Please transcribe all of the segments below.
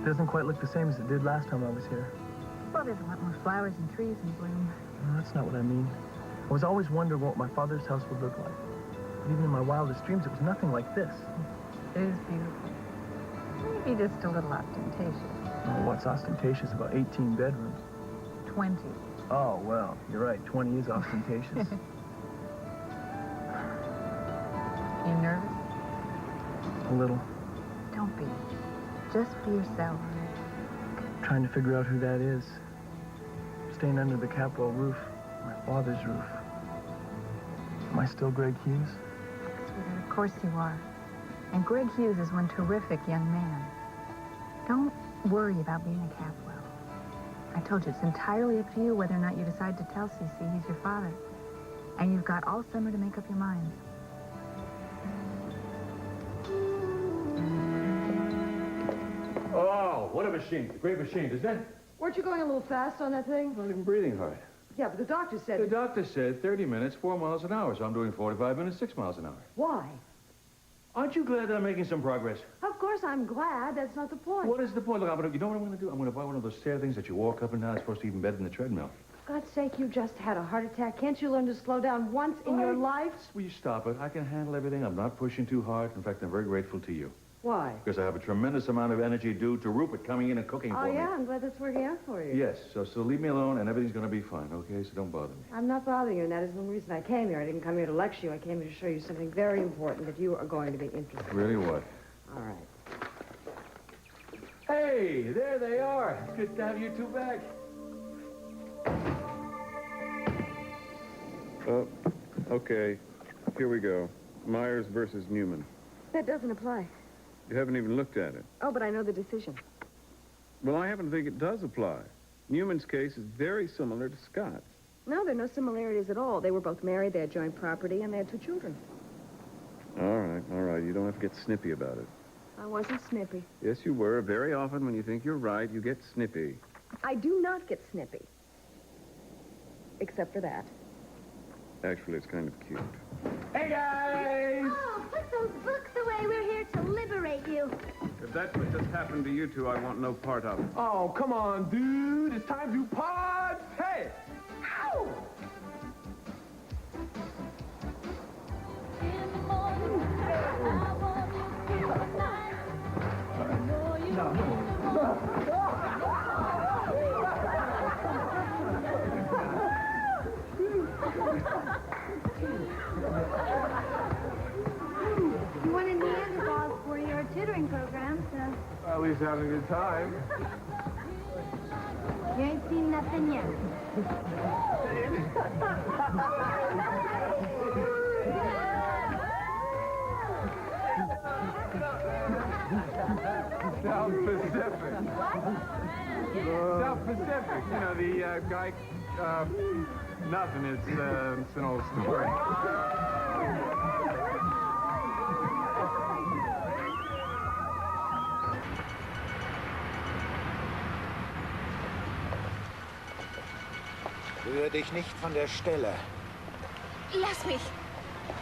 doesn't quite look the same as it did last time I was here. Well, there's a lot more flowers and trees in bloom. No, that's not what I mean. I was always wondering what my father's house would look like. But even in my wildest dreams, it was nothing like this. It is beautiful. Maybe just a little ostentatious. Oh, what's ostentatious about 18 bedrooms? 20. Oh, well, you're right. 20 is ostentatious. You nervous? A little. Don't be. Just be yourself. Trying to figure out who that is. Staying under the Capwell roof. My father's roof. Am I still Greg Hughes? Sweetheart, of course you are. And Greg Hughes is one terrific young man. Don't worry about being a Capwell. I told you, it's entirely up to you whether or not you decide to tell Cece he's your father. And you've got all summer to make up your mind. Oh, what a machine. A great machine, isn't it? Weren't you going a little fast on that thing? I'm not even breathing hard. Yeah, but the doctor said... The doctor said 30 minutes, 4 miles an hour, so I'm doing 45 minutes, 6 miles an hour. Why? Aren't you glad that I'm making some progress? Of course I'm glad. That's not the point. What is the point? Look, you know what I'm going to do? I'm going to buy one of those stair things that you walk up and down. It's supposed to even better than the treadmill. For God's sake, you just had a heart attack. Can't you learn to slow down once in your life? Will you stop it? I can handle everything. I'm not pushing too hard. In fact, I'm very grateful to you. Why? Because I have a tremendous amount of energy due to Rupert coming in and cooking for me. Oh, yeah? I'm glad that's working out for you. Yes, so leave me alone and everything's going to be fine, okay? So don't bother me. I'm not bothering you, and that is the reason I came here. I didn't come here to lecture you. I came here to show you something very important that you are going to be interested in. Really what? All right. Hey, there they are. It's good to have you two back. Oh, okay. Here we go. Myers versus Newman. That doesn't apply. You haven't even looked at it. Oh, but I know the decision. Well, I happen to think it does apply. Newman's case is very similar to Scott's. No, there are no similarities at all. They were both married, they had joint property, and they had 2 children. All right. You don't have to get snippy about it. I wasn't snippy. Yes, you were. Very often when you think you're right, you get snippy. I do not get snippy. Except for that. Actually, it's kind of cute. Hey, guys! Oh, put those books away. We're here to liberate you. If that's what just happened to you two, I want no part of it. Oh, come on, dude. It's time to pod. Hey! Ow! You wanted Neanderthals for your tutoring program, so At least having a good time. you ain't seen nothing yet. South Pacific. South Pacific. You know, the guy, nothing. It's an old story. Rühr dich nicht von der Stelle. Lass mich.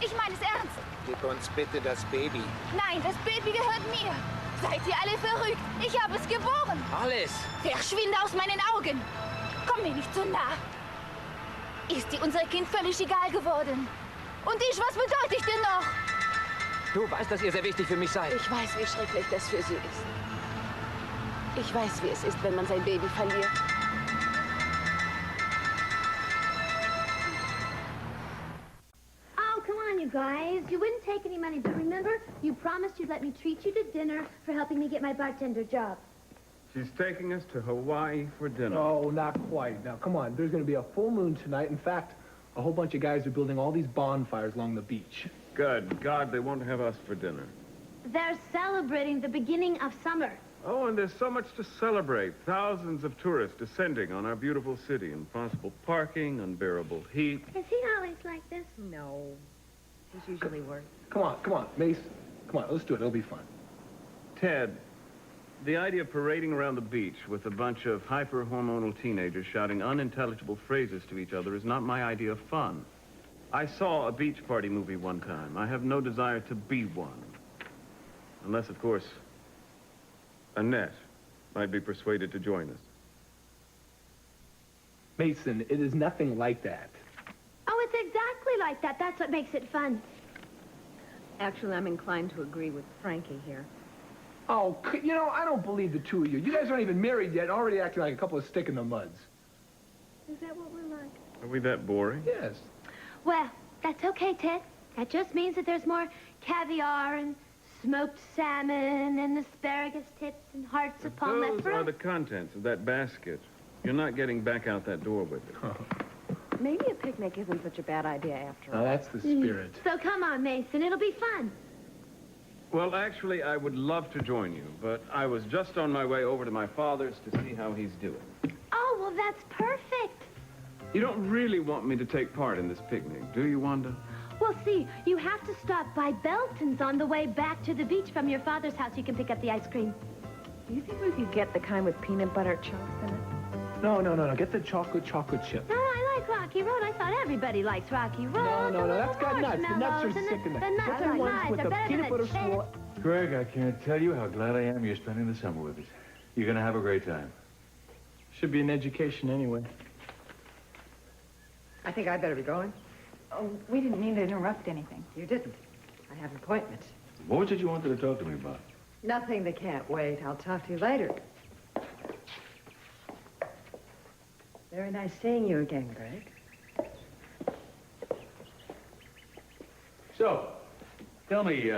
Ich meine es ernst. Gib uns bitte das Baby. Nein, das Baby gehört mir. Seid ihr alle verrückt? Ich habe es geboren. Alles. Verschwinde aus meinen Augen. Komm mir nicht zu nah. Ist dir unser Kind völlig egal geworden? Und ich, was bedeute ich dir noch? Du weißt, dass ihr sehr wichtig für mich seid. Ich weiß, wie schrecklich das für Sie ist. Ich weiß, wie es ist, wenn man sein Baby verliert. Oh, come on, you guys. You wouldn't take any money, but remember, you promised you'd let me treat you to dinner for helping me get my bartender job. She's taking us to Hawaii for dinner. Oh, not quite. Now, come on. There's going to be a full moon tonight. In fact, a whole bunch of guys are building all these bonfires along the beach. Good God, they won't have us for dinner. They're celebrating the beginning of summer. Oh, and there's so much to celebrate. Thousands of tourists descending on our beautiful city. Impossible parking, unbearable heat. Is he always like this? No. He's usually worse. Come on, Mace. Come on, let's do it. It'll be fun. Ted, the idea of parading around the beach with a bunch of hyper-hormonal teenagers shouting unintelligible phrases to each other is not my idea of fun. I saw a beach party movie one time. I have no desire to be one. Unless, of course, Annette might be persuaded to join us. Mason, it is nothing like that. Oh, it's exactly like that. That's what makes it fun. Actually, I'm inclined to agree with Frankie here. Oh, you know, I don't believe the two of you. You guys aren't even married yet, already acting like a couple of stick-in-the-muds. Is that what we're like? Are we that boring? Yes. Well, that's okay, Ted. That just means that there's more caviar and smoked salmon and asparagus tips and hearts of palm Those for are us. the contents of that basket. You're not getting back out that door with it. Maybe a picnic isn't such a bad idea after all. Oh, that's the spirit. So come on, Mason. It'll be fun. Well, actually, I would love to join you, but I was just on my way over to my father's to see how he's doing. Oh, well, that's perfect. You don't really want me to take part in this picnic, do you, Wanda? Well, see, you have to stop by Belton's on the way back to the beach from your father's house. You can pick up the ice cream. Do you think we could get the kind with peanut butter chunks in it? No. Get the chocolate chip. No, I like Rocky Road. I thought everybody likes Rocky Road. No, that's got nuts. The nuts are sick in The there. nuts Get the are ones nice. with They're the better peanut than butter the chips. swirl. Greg, I can't tell you how glad I am you're spending the summer with us. You're going to have a great time. Should be an education anyway. I think I better be going. Oh, we didn't mean to interrupt anything. You didn't. I have an appointment. What was it you wanted to talk to me about? Nothing that can't wait. I'll talk to you later. Very nice seeing you again, Greg. So, tell me,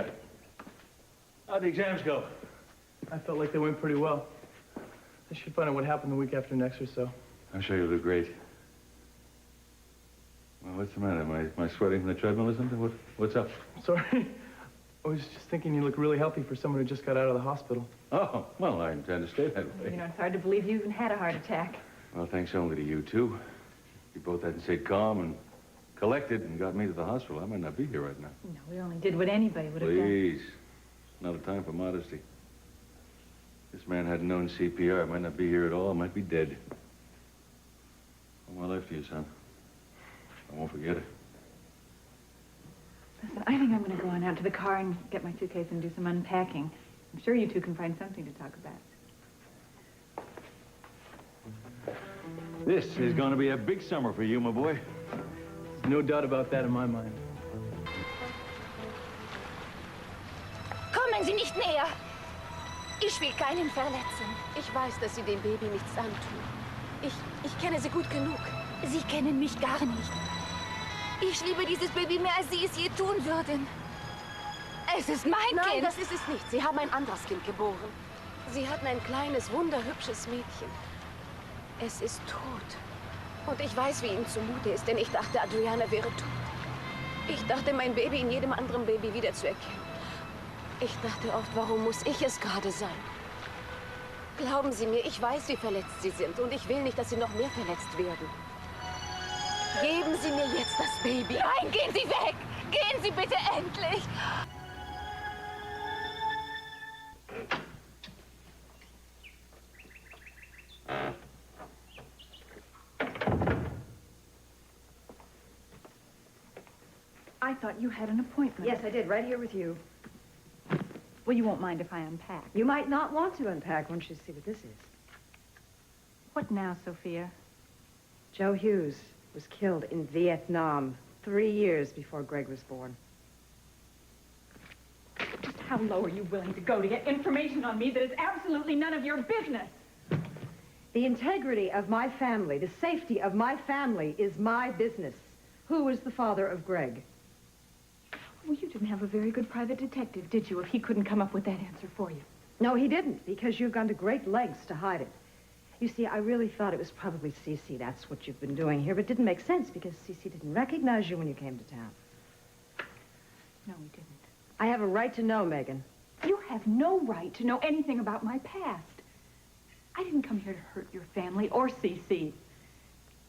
how'd the exams go? I felt like they went pretty well. I should find out what happened the week after next or so. I'm sure you'll do great. Well, what's the matter? Am I sweating from the treadmill or something? What's up? Sorry. I was just thinking you look really healthy for someone who just got out of the hospital. Oh, well, I intend to stay that way. You know, it's hard to believe you even had a heart attack. Well, thanks only to you, too. You both hadn't stayed calm and collected and got me to the hospital. I might not be here right now. No, we only did what anybody would have done. Please. Not a time for modesty. This man hadn't known CPR. I might not be here at all. I might be dead. All my life to you, son. I won't forget it. Listen, I think I'm going to go on out to the car and get my suitcase and do some unpacking. I'm sure you two can find something to talk about. This is going to be a big summer for you, my boy. There's no doubt about that in my mind. Kommen Sie nicht näher. Ich will keinen verletzen. Ich weiß, dass Sie dem Baby nichts antun. Ich kenne Sie gut genug. Sie kennen mich gar nicht. Ich liebe dieses Baby mehr, als Sie es je tun würden. Es ist mein Nein, Kind. das ist es nicht. Sie haben ein anderes Kind geboren. Sie hatten ein kleines, wunderhübsches Mädchen. Es ist tot. Und ich weiß, wie Ihnen zumute ist, denn ich dachte, Adriana wäre tot. Ich dachte, mein Baby in jedem anderen Baby wiederzuerkennen. Ich dachte oft, warum muss ich es gerade sein? Glauben Sie mir, ich weiß, wie verletzt Sie sind. Und ich will nicht, dass Sie noch mehr verletzt werden. Geben Sie mir jetzt das Baby. Nein, gehen Sie weg! Gehen Sie bitte endlich! I thought you had an appointment. Yes, I did, right here with you. Well, you won't mind if I unpack. You might not want to unpack once you see what this is. What now, Sophia? Joe Hughes was killed in Vietnam 3 years before Greg was born. Just how low are you willing to go to get information on me that is absolutely none of your business? The integrity of my family, the safety of my family is my business. Who is the father of Greg? Well, you didn't have a very good private detective, did you, if he couldn't come up with that answer for you? No, he didn't, because you've gone to great lengths to hide it. You see, I really thought it was probably Cece. That's what you've been doing here, but it didn't make sense because Cece didn't recognize you when you came to town. No, we didn't. I have a right to know, Megan. You have no right to know anything about my past. I didn't come here to hurt your family or Cece.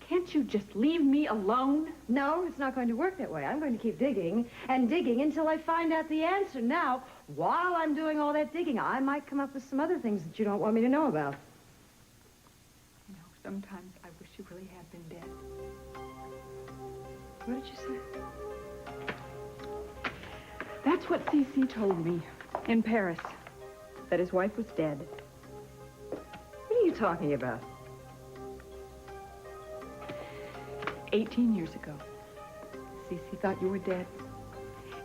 Can't you just leave me alone? No, it's not going to work that way. I'm going to keep digging and digging until I find out the answer. Now, while I'm doing all that digging, I might come up with some other things that you don't want me to know about. You know, sometimes I wish you really had been dead. What did you say? That's what Cece told me in Paris, that his wife was dead. you talking about? 18 years ago, Cece thought you were dead.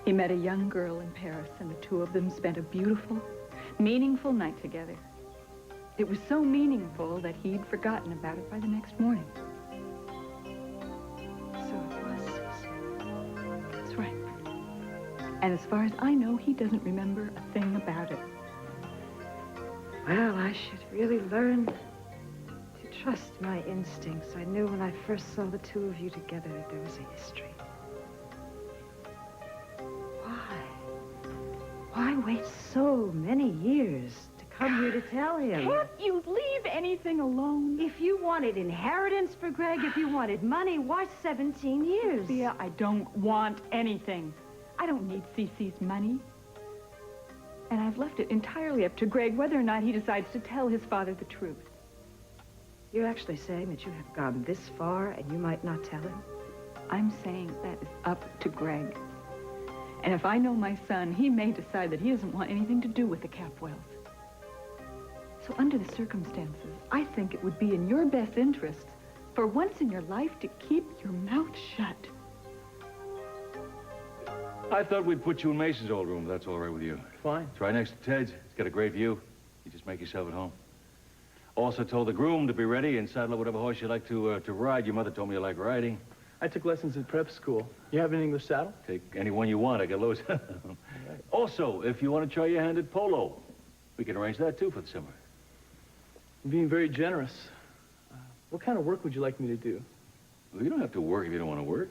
He met a young girl in Paris, and the two of them spent a beautiful, meaningful night together. It was so meaningful that he'd forgotten about it by the next morning. So it was Cece. That's right. And as far as I know, he doesn't remember a thing about it. Well, I should really learn to trust my instincts. I knew when I first saw the two of you together that there was a history. Why wait so many years to come here to tell him? Can't you leave anything alone? If you wanted inheritance for Greg, if you wanted money, why 17 years? Sophia, I don't want anything. I don't need Cece's money. And I've left it entirely up to Greg whether or not he decides to tell his father the truth. You're actually saying that you have gone this far and you might not tell him? I'm saying that is up to Greg. And if I know my son, he may decide that he doesn't want anything to do with the Capwells. So under the circumstances, I think it would be in your best interest for once in your life to keep your mouth shut. I thought we'd put you in Mason's old room, if that's all right with you. Fine. It's right next to Ted's. It's got a great view. You just make yourself at home. Also told the groom to be ready and saddle up whatever horse you like to ride. Your mother told me you like riding. I took lessons at prep school. You have an English saddle? Take any one you want. I got loads. Also, if you want to try your hand at polo, we can arrange that, too, for the summer. You're being very generous. What kind of work would you like me to do? Well, you don't have to work if you don't want to work.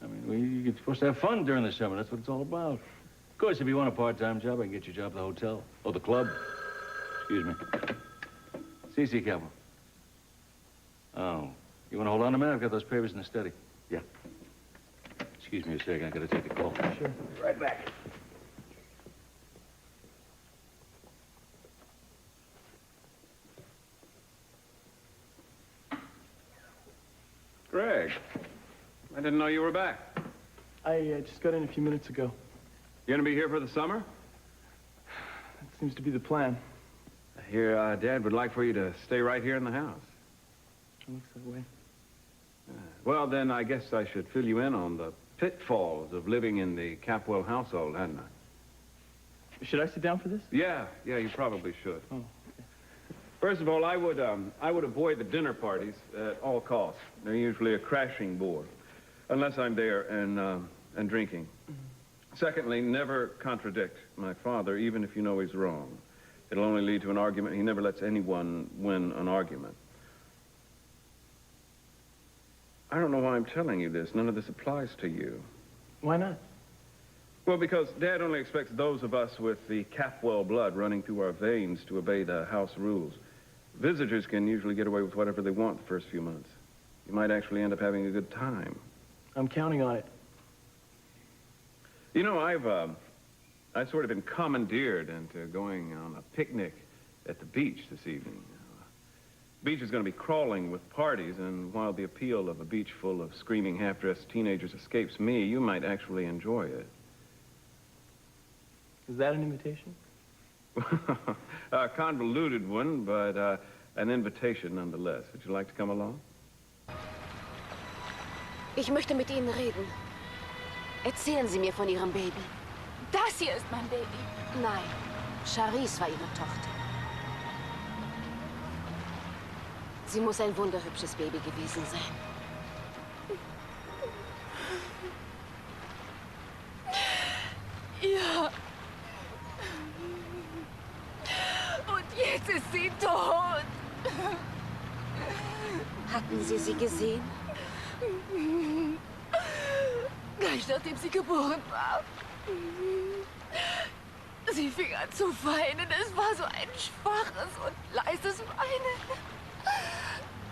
I mean, you're supposed to have fun during the summer. That's what it's all about. Of course, if you want a part-time job, I can get you a job at the hotel. Or the club. Excuse me. Cece, Campbell. Oh, you want to hold on a minute? I've got those papers in the study. Yeah. Excuse me a second. I got to take a call. Sure. Right back. Greg, I didn't know you were back. I just got in a few minutes ago. You gonna be here for the summer? That seems to be the plan. I hear Dad would like for you to stay right here in the house. It looks that way. Well, then I guess I should fill you in on the pitfalls of living in the Capwell household, hadn't I? Should I sit down for this? Yeah, you probably should. Oh, okay. First of all, I would avoid the dinner parties at all costs. They're usually a crashing bore, unless I'm there and drinking. Mm-hmm. Secondly, never contradict my father, even if you know he's wrong. It'll only lead to an argument. He never lets anyone win an argument. I don't know why I'm telling you this. None of this applies to you. Why not? Well, because Dad only expects those of us with the Capwell blood running through our veins to obey the house rules. Visitors can usually get away with whatever they want the first few months. You might actually end up having a good time. I'm counting on it. You know, I've sort of been commandeered into going on a picnic at the beach this evening. The beach is going to be crawling with parties, and while the appeal of a beach full of screaming, half-dressed teenagers escapes me, you might actually enjoy it. Is that an invitation? A convoluted one, but an invitation nonetheless. Would you like to come along? Ich möchte mit Ihnen reden. Erzählen Sie mir von Ihrem Baby. Das hier ist mein Baby. Nein, Charisse war Ihre Tochter. Sie muss ein wunderhübsches Baby gewesen sein. Ja. Und jetzt ist sie tot. Hatten Sie sie gesehen? Gleich nachdem sie geboren war. Sie fing an zu weinen. Es war so ein schwaches und leises Weinen.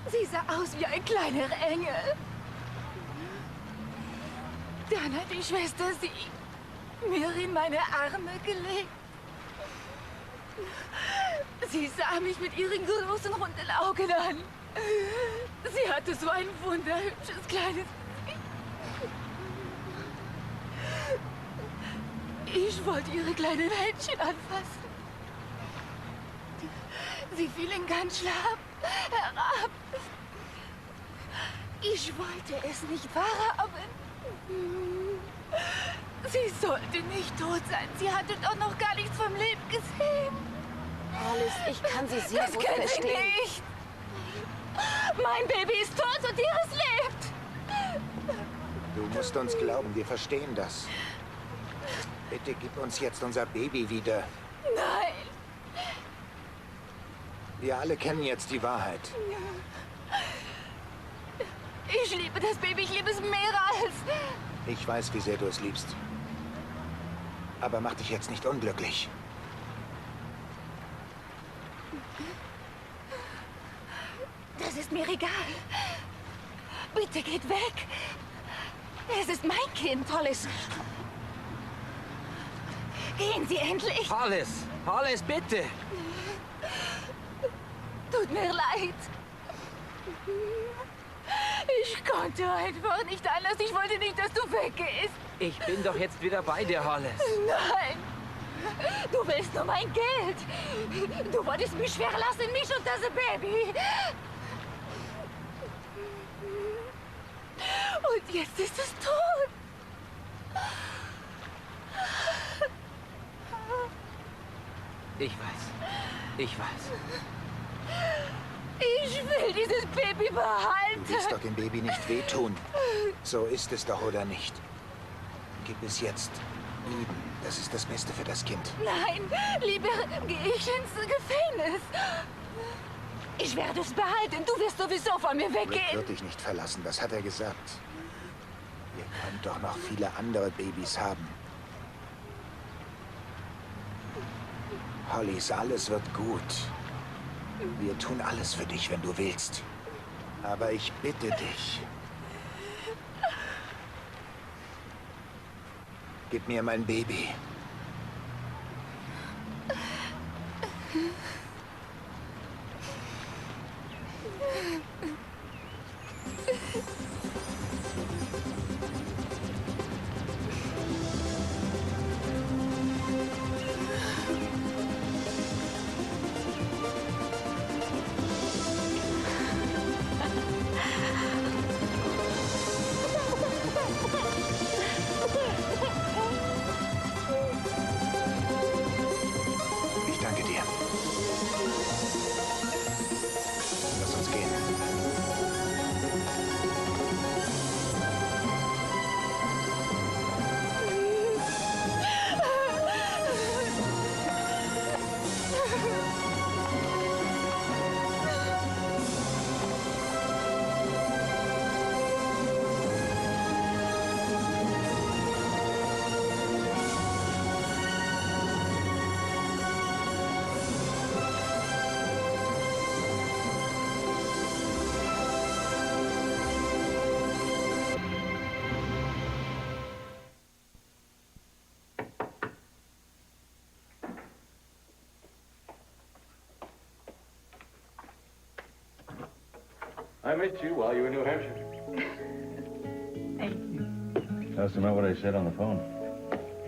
Sie sah aus wie ein kleiner Engel. Dann hat die Schwester sie mir in meine Arme gelegt. Sie sah mich mit ihren großen, runden Augen an. Sie hatte so ein wunderhübsches kleines Gesicht. Ich wollte ihre kleinen Händchen anfassen. Sie fielen ganz schlapp herab. Ich wollte es nicht wahrhaben. Sie sollte nicht tot sein. Sie hatte doch noch gar nichts vom Leben gesehen. Alice, ich kann Sie sehr Das gut können Sie verstehen. nicht. Mein Baby ist tot und Ihres lebt. Du musst uns glauben, wir verstehen das. Bitte gib uns jetzt unser Baby wieder. Nein. Wir alle kennen jetzt die Wahrheit. Ich liebe das Baby. Ich liebe es mehr als... Ich weiß, wie sehr du es liebst. Aber mach dich jetzt nicht unglücklich. Das ist mir egal. Bitte geht weg. Es ist mein Kind. Hollis, Gehen Sie endlich. Hollis! Hollis, bitte! Tut mir leid. Ich konnte einfach nicht anders. Ich wollte nicht, dass du weggehst. Ich bin doch jetzt wieder bei dir, Hollis. Nein. Du willst nur mein Geld. Du wolltest mich schwer lassen, mich und das Baby. Und jetzt ist es tot. Ich weiß. Ich weiß. Ich will dieses Baby Du behalten. willst doch dem Baby nicht wehtun. So ist es doch, oder nicht? Gib es jetzt Eden. Das ist das Beste für das Kind. Nein, lieber gehe ich ins Gefängnis. Ich werde es behalten. Du wirst sowieso von mir Rick weggehen. wird dich nicht verlassen, das hat er gesagt. Ihr könnt doch noch viele andere Babys haben. Hollis, alles wird gut. Wir tun alles für dich, wenn du willst. Aber ich bitte dich. Gib mir mein Baby. Ich danke dir. Lass uns gehen. I met you while you were in New Hampshire. Thank you. That's not what I said on the phone.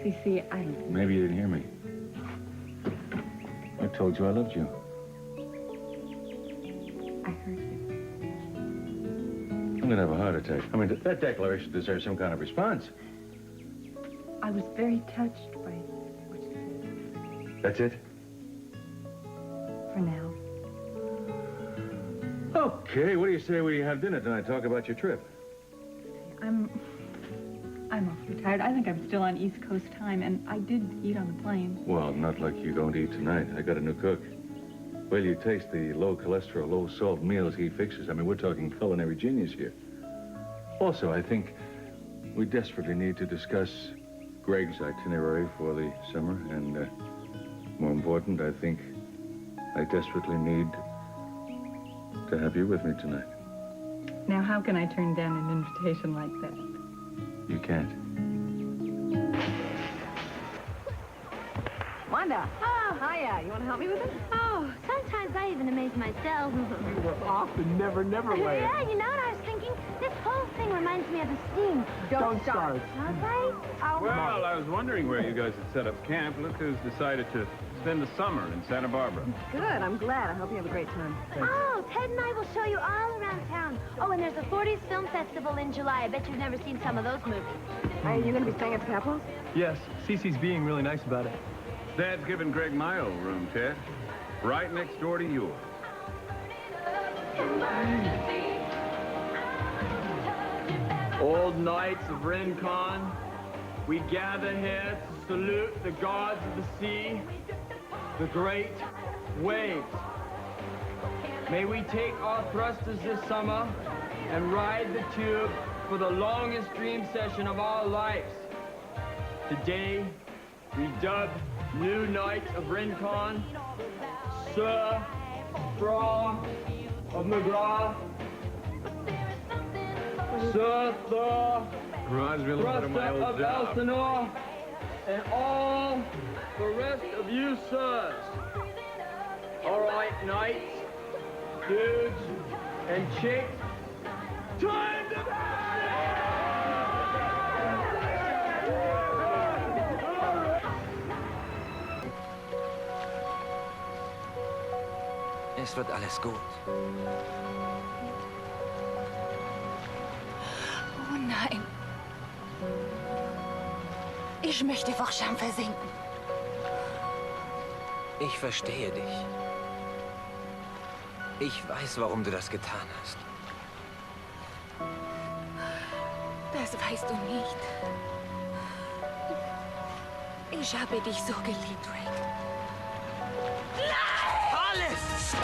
Cece, Maybe you didn't hear me. I told you I loved you. I heard you. I'm gonna have a heart attack. I mean, that declaration deserves some kind of response. I was very touched by what you said. That's it? For now. Okay, what do you say we have dinner tonight? Talk about your trip. I'm awfully tired. I think I'm still on East Coast time, and I did eat on the plane. Well, not like you don't eat tonight. I got a new cook. Well, you taste the low cholesterol, low salt meals he fixes. I mean, we're talking culinary genius here. Also, I think we desperately need to discuss Greg's itinerary for the summer, and more important, I think I desperately need to have you with me tonight. Now, how can I turn down an invitation like that? You can't. Wanda. Oh, hiya. You want to help me with it? Oh, sometimes I even amaze myself. You were off the Never Never Land. Yeah, you know what I was thinking? This whole thing reminds me of a steam. Don't start. Okay? Well, I was wondering where you guys had set up camp. Look who's decided to spend the summer in Santa Barbara. Good, I'm glad. I hope you have a great time. Oh, Ted and I will show you all around town. Oh, and there's a 40s film festival in July. I bet you've never seen some of those movies. Are you going to be staying at the Capitol? Yes, Cece's being really nice about it. Dad's given Greg my old room, Ted. Right next door to yours. Old knights of Rincon, we gather here to salute the gods of the sea, the great waves. May we take our thrusters this summer and ride the tube for the longest dream session of our lives. Today, we dub new knights of Rincon, Sir Straw of McGraw, Sir Thor, Thruster of Elsinore, and all the rest of you sirs. All right, knights, dudes, and chicks, time to Es wird alles gut. Oh nein. Ich möchte vor Scham versinken. Ich verstehe dich. Ich weiß, warum du das getan hast. Das weißt du nicht. Ich habe dich so geliebt, Rick. Alles!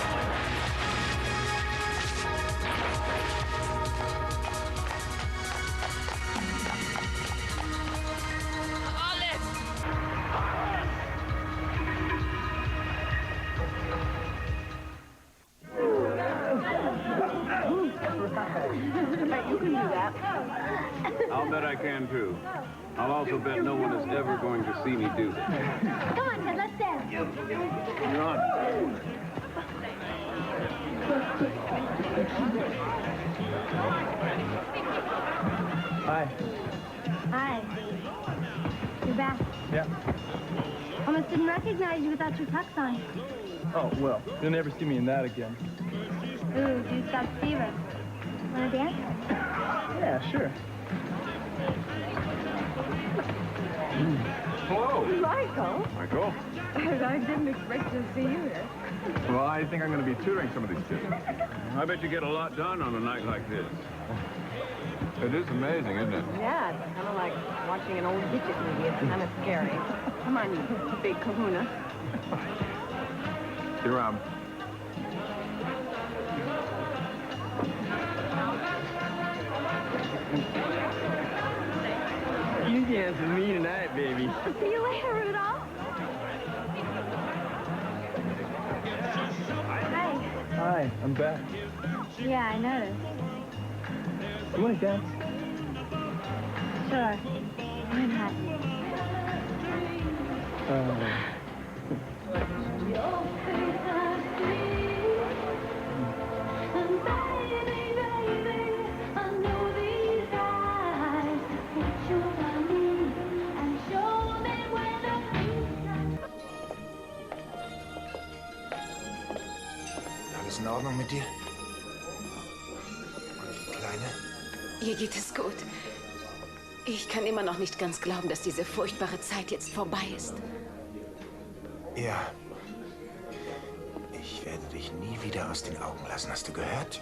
You can do that. I'll bet I can, too. I'll also bet no one is ever going to see me do that. Come on, Ted, let's dance. You're on. Hi. Hi. You're back. Yeah. Almost didn't recognize you without your tux on. Oh, well, you'll never see me in that again. Ooh, you've got fever. Wanna dance? Yeah, sure. Hello. Michael. Michael. I didn't expect to see you here. Well, I think I'm going to be tutoring some of these kids. I bet you get a lot done on a night like this. It is amazing, isn't it? Yeah, it's kind of like watching an old Digit movie. It's kind of scary. Come on, you big kahuna. Get around. You dance with me tonight, baby. See you later, Rudolph. Hi. Hi, I'm back. Yeah, I noticed. You want to dance? Sure. Why not? Alles in Ordnung mit dir? Und die Kleine? Ihr geht es gut. Ich kann immer noch nicht ganz glauben, dass diese furchtbare Zeit jetzt vorbei ist. Ja. Ich werde dich nie wieder aus den Augen lassen. Hast du gehört?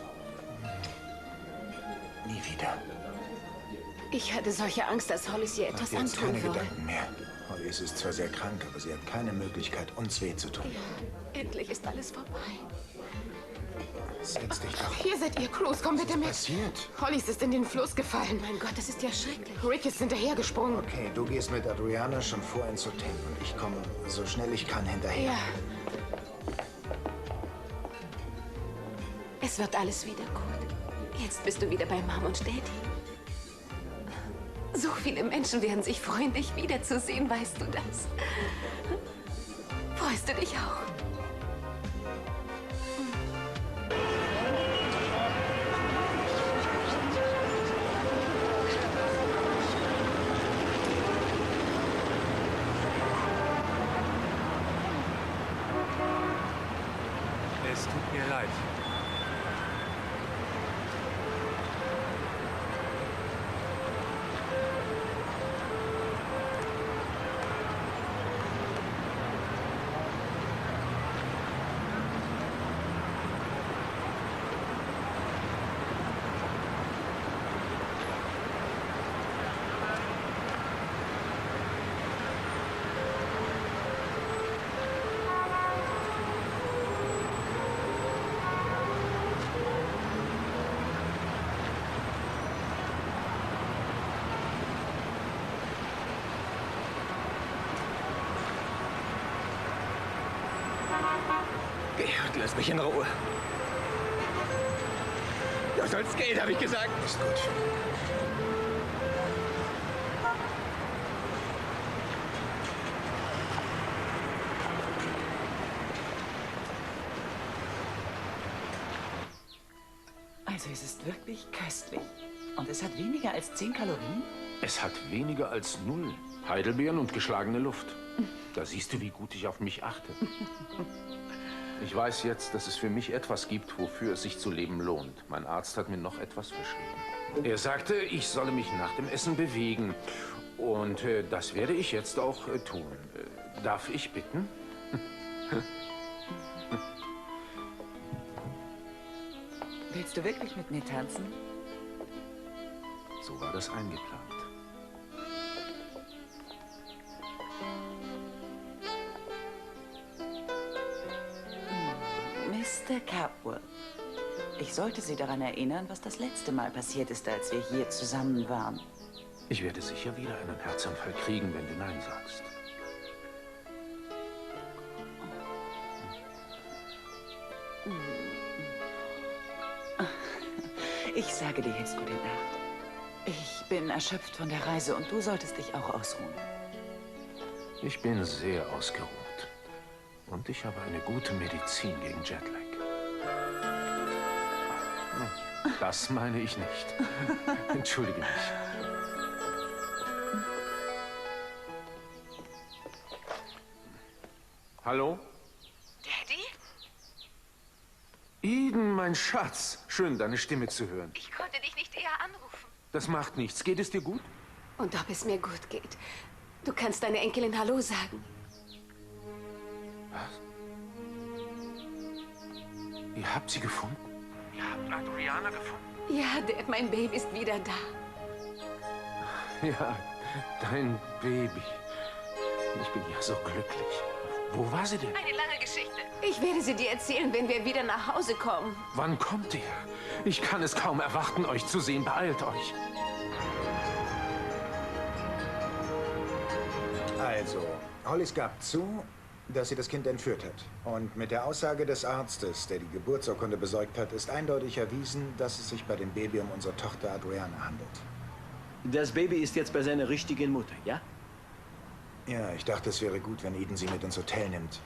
Nie wieder. Ich hatte solche Angst, dass Holly ihr etwas Mach dir jetzt antun keine würde. Gedanken mehr. Holly ist zwar sehr krank, aber sie hat keine Möglichkeit, uns weh zu tun. Ja, endlich ist alles vorbei. Setz dich doch. Hier seid ihr, Cruz, komm bitte mit. Was ist passiert? Holly ist in den Fluss gefallen. Mein Gott, das ist ja schrecklich. Rick ist hinterhergesprungen. Okay, du gehst mit Adriana schon vor ins Hotel und ich komme so schnell ich kann hinterher. Ja. Es wird alles wieder gut. Jetzt bist du wieder bei Mom und Daddy. So viele Menschen werden sich freuen, dich wiederzusehen, weißt du das? Freust du dich auch? Es tut mir leid. Geh und lass mich in Ruhe. Du sollst gehen, habe ich gesagt. Ist gut. Also es ist wirklich köstlich. Und es hat weniger als 10 Kalorien? Es hat weniger als 0. Heidelbeeren und geschlagene Luft. Da siehst du, wie gut ich auf mich achte. Ich weiß jetzt, dass es für mich etwas gibt, wofür es sich zu leben lohnt. Mein Arzt hat mir noch etwas verschrieben. Er sagte, ich solle mich nach dem Essen bewegen. Und das werde ich jetzt auch tun. Darf ich bitten? Willst du wirklich mit mir tanzen? So war das eingeplant. Mr. Capwell, ich sollte Sie daran erinnern, was das letzte Mal passiert ist, als wir hier zusammen waren. Ich werde sicher wieder einen Herzanfall kriegen, wenn du Nein sagst. Ich sage dir jetzt gute Nacht. Ich bin erschöpft von der Reise und du solltest dich auch ausruhen. Ich bin sehr ausgeruht. Und ich habe eine gute Medizin gegen Jetlag. Das meine ich nicht. Entschuldige mich. Hallo? Daddy? Eden, mein Schatz. Schön, deine Stimme zu hören. Ich konnte dich nicht eher anrufen. Das macht nichts. Geht es dir gut? Und ob es mir gut geht. Du kannst deiner Enkelin Hallo sagen. Was? Ihr habt sie gefunden? Ihr habt Adriana gefunden? Ja, Dad, mein Baby ist wieder da. Ja, dein Baby. Ich bin ja so glücklich. Wo war sie denn? Eine lange Geschichte. Ich werde sie dir erzählen, wenn wir wieder nach Hause kommen. Wann kommt ihr? Ich kann es kaum erwarten, euch zu sehen. Beeilt euch. Also, Hollis gab zu, dass sie das Kind entführt hat. Und mit der Aussage des Arztes, der die Geburtsurkunde besorgt hat, ist eindeutig erwiesen, dass es sich bei dem Baby um unsere Tochter Adriana handelt. Das Baby ist jetzt bei seiner richtigen Mutter, ja? Ja, ich dachte, es wäre gut, wenn Eden sie mit ins Hotel nimmt.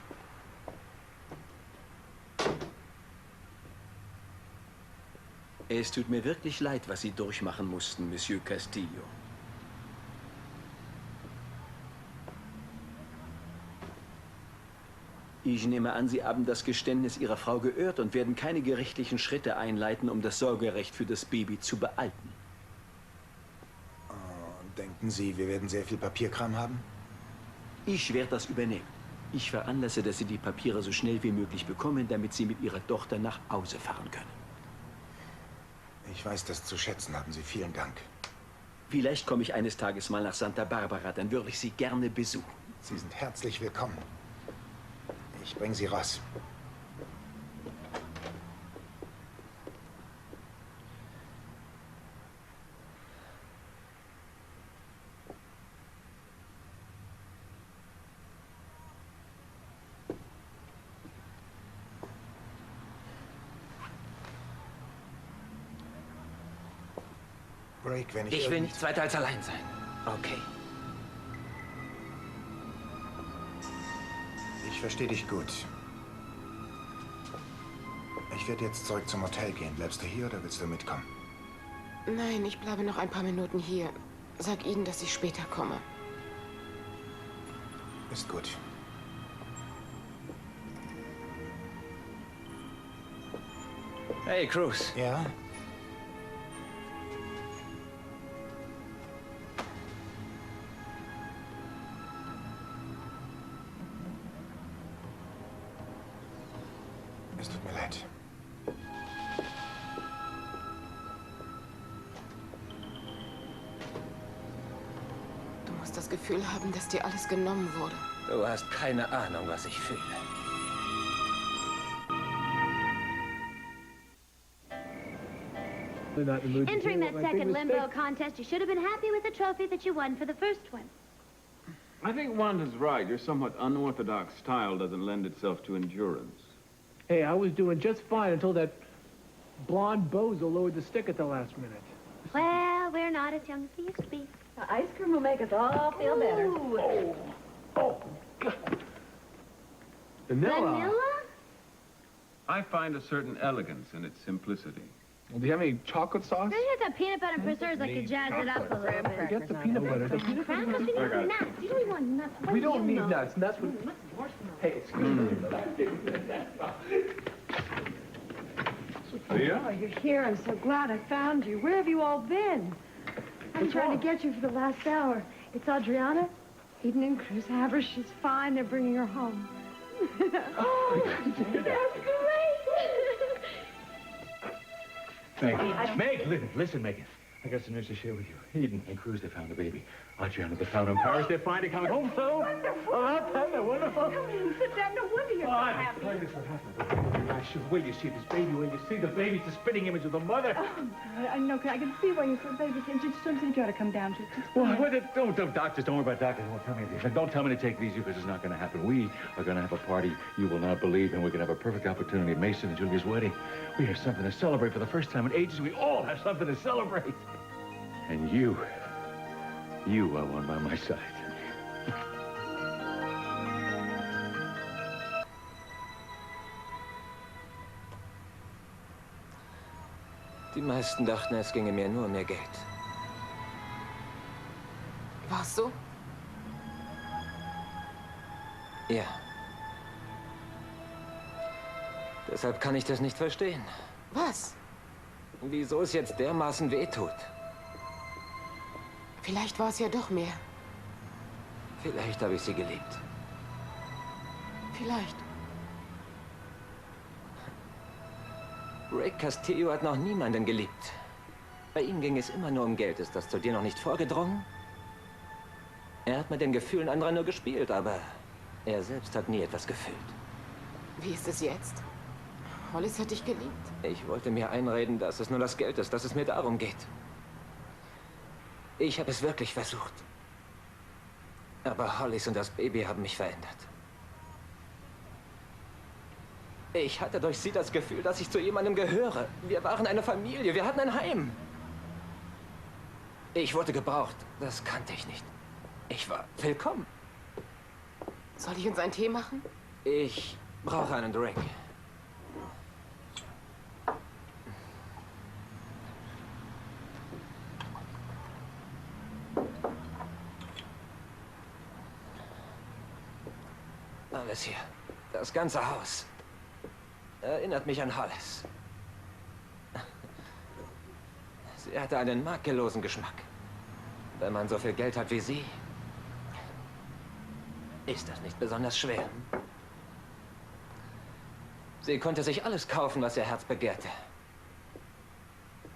Es tut mir wirklich leid, was Sie durchmachen mussten, Monsieur Castillo. Ich nehme an, Sie haben das Geständnis Ihrer Frau geirrt und werden keine gerichtlichen Schritte einleiten, um das Sorgerecht für das Baby zu behalten. Denken Sie, wir werden sehr viel Papierkram haben? Ich werde das übernehmen. Ich veranlasse, dass Sie die Papiere so schnell wie möglich bekommen, damit Sie mit Ihrer Tochter nach Hause fahren können. Ich weiß das zu schätzen, haben Sie. Vielen Dank. Vielleicht komme ich eines Tages mal nach Santa Barbara, dann würde ich Sie gerne besuchen. Sie sind herzlich willkommen. Ich bringe Sie raus. Greg, wenn Ich will nichts weiter als allein sein. Okay. Ich verstehe dich gut. Ich werde jetzt zurück zum Hotel gehen. Bleibst du hier oder willst du mitkommen? Nein, ich bleibe noch ein paar Minuten hier. Sag ihnen, dass ich später komme. Ist gut. Hey, Cruz. Ja? Es tut mir leid. Du musst das Gefühl haben, dass dir alles genommen wurde. Du hast keine Ahnung, was ich fühle. Entering that second limbo contest, you should have been happy with the trophy that you won for the first one. I think Wanda's right. Your somewhat unorthodox style doesn't lend itself to endurance. Hey, I was doing just fine until that blonde bozo lowered the stick at the last minute. Well, we're not as young as we used to be. The ice cream will make us all feel better. Vanilla? I find a certain elegance in its simplicity. Well, do you have any chocolate sauce? Maybe it's a peanut butter and preserves that could jazz it up a little bit. Forget the peanut butter. The peanut butter. Crackers, we need some nuts. You don't even want nuts. What We do don't you need know? nuts. Nuts would... Hey, excuse me. Sophia? Oh, you're here. I'm so glad I found you. Where have you all been? I'm trying to get you for the last hour. It's Adriana. Eden and Cruz have her. She's fine. They're bringing her home. Oh, that's great. Meg, Meg, listen, Megan. I got some news to share with you. Eden and Cruz, they found the baby. Adriana, they found her in Paris. They're finally coming home, so... Wonderful. Oh, I'll tell you, wonderful. Come in, sit down. No wonder you're so happy. This what happened. I should wait. You see this baby. When you see the baby, it's a spitting image of the mother. I know. I can see why you're so baby. Just something you ought to come down to. Don't, doctors. Don't worry about doctors. Don't tell me anything. Don't tell me to take it easy because it's not going to happen. We are going to have a party you will not believe, and we're going to have a perfect opportunity at Mason and Julia's wedding. We have something to celebrate for the first time in ages. We all have something to celebrate. And you are one by my side. Die meisten dachten, es ginge mir nur um mehr Geld. War's so? Ja. Deshalb kann ich das nicht verstehen. Was? Wieso es jetzt dermaßen wehtut. Vielleicht war es ja doch mehr. Vielleicht habe ich sie geliebt. Vielleicht. Rick Castillo hat noch niemanden geliebt. Bei ihm ging es immer nur um Geld. Ist das zu dir noch nicht vorgedrungen? Er hat mit den Gefühlen anderer nur gespielt, aber er selbst hat nie etwas gefühlt. Wie ist es jetzt? Hollis hat dich geliebt. Ich wollte mir einreden, dass es nur das Geld ist, dass es mir darum geht. Ich habe es wirklich versucht. Aber Hollis und das Baby haben mich verändert. Ich hatte durch sie das Gefühl, dass ich zu jemandem gehöre. Wir waren eine Familie, wir hatten ein Heim. Ich wurde gebraucht, das kannte ich nicht. Ich war willkommen. Soll ich uns einen Tee machen? Ich brauche einen Drink. Alles hier. Das ganze Haus. Erinnert mich an Hollis. Sie hatte einen makellosen Geschmack. Wenn man so viel Geld hat wie sie, ist das nicht besonders schwer. Sie konnte sich alles kaufen, was ihr Herz begehrte.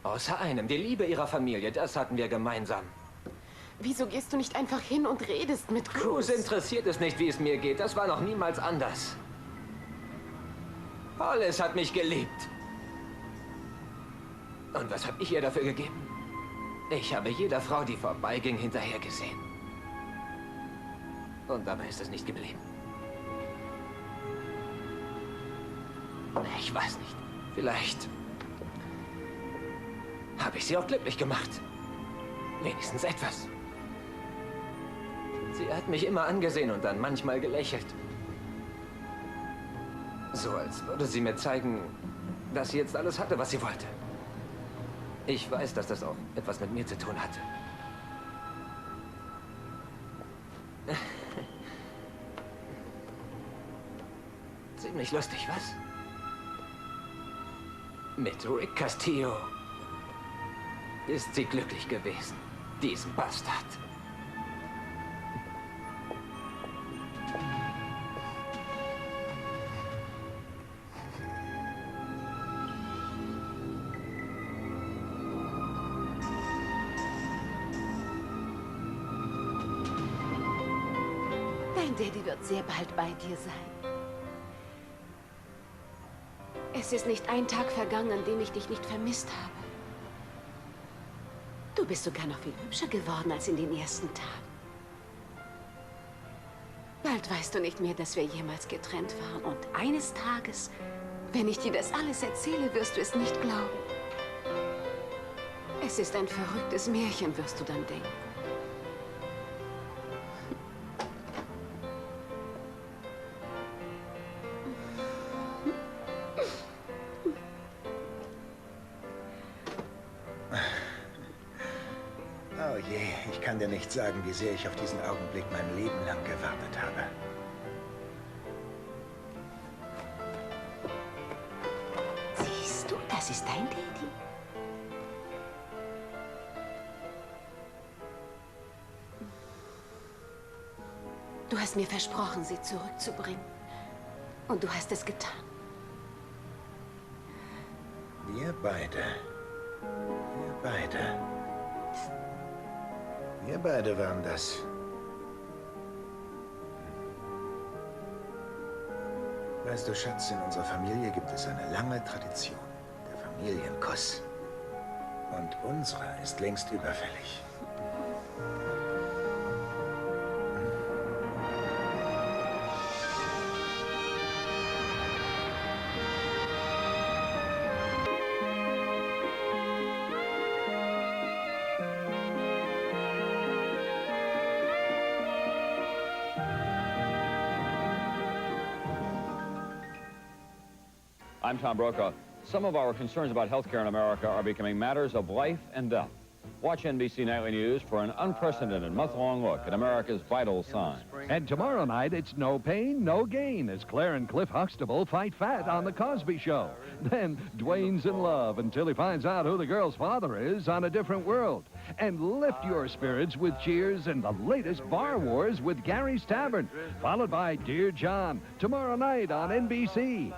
Außer einem, die Liebe ihrer Familie, das hatten wir gemeinsam. Wieso gehst du nicht einfach hin und redest mit Cruz? Cruz? Interessiert es nicht, wie es mir geht. Das war noch niemals anders. Hollis hat mich geliebt. Und was habe ich ihr dafür gegeben? Ich habe jeder Frau, die vorbeiging, hinterhergesehen. Und dabei ist es nicht geblieben. Ich weiß nicht. Vielleicht habe ich sie auch glücklich gemacht. Wenigstens etwas. Sie hat mich immer angesehen und dann manchmal gelächelt. So, als würde sie mir zeigen, dass sie jetzt alles hatte, was sie wollte. Ich weiß, dass das auch etwas mit mir zu tun hatte. Ziemlich lustig, was? Mit Rick Castillo ist sie glücklich gewesen, diesen Bastard. Dein Daddy wird sehr bald bei dir sein. Es ist nicht ein Tag vergangen, an dem ich dich nicht vermisst habe. Du bist sogar noch viel hübscher geworden als in den ersten Tagen. Bald weißt du nicht mehr, dass wir jemals getrennt waren. Und eines Tages, wenn ich dir das alles erzähle, wirst du es nicht glauben. Es ist ein verrücktes Märchen, wirst du dann denken. Oh je, ich kann dir nicht sagen, wie sehr ich auf diesen Augenblick mein Leben lang gewartet habe. Siehst du, das ist dein Daddy. Du hast mir versprochen, sie zurückzubringen. Und du hast es getan. Wir beide. Wir beide waren das. Weißt du, Schatz, in unserer Familie gibt es eine lange Tradition. Der Familienkuss. Und unsere ist längst überfällig. I'm Tom Brokaw. Some of our concerns about health care in America are becoming matters of life and death. Watch NBC Nightly News for an unprecedented month-long look at America's vital signs. And tomorrow night, it's no pain, no gain as Claire and Cliff Huxtable fight fat on The Cosby Show. Then Dwayne's in love until he finds out who the girl's father is on A Different World. And lift your spirits with Cheers and the latest Bar Wars with Gary's Tavern, followed by Dear John, tomorrow night on NBC.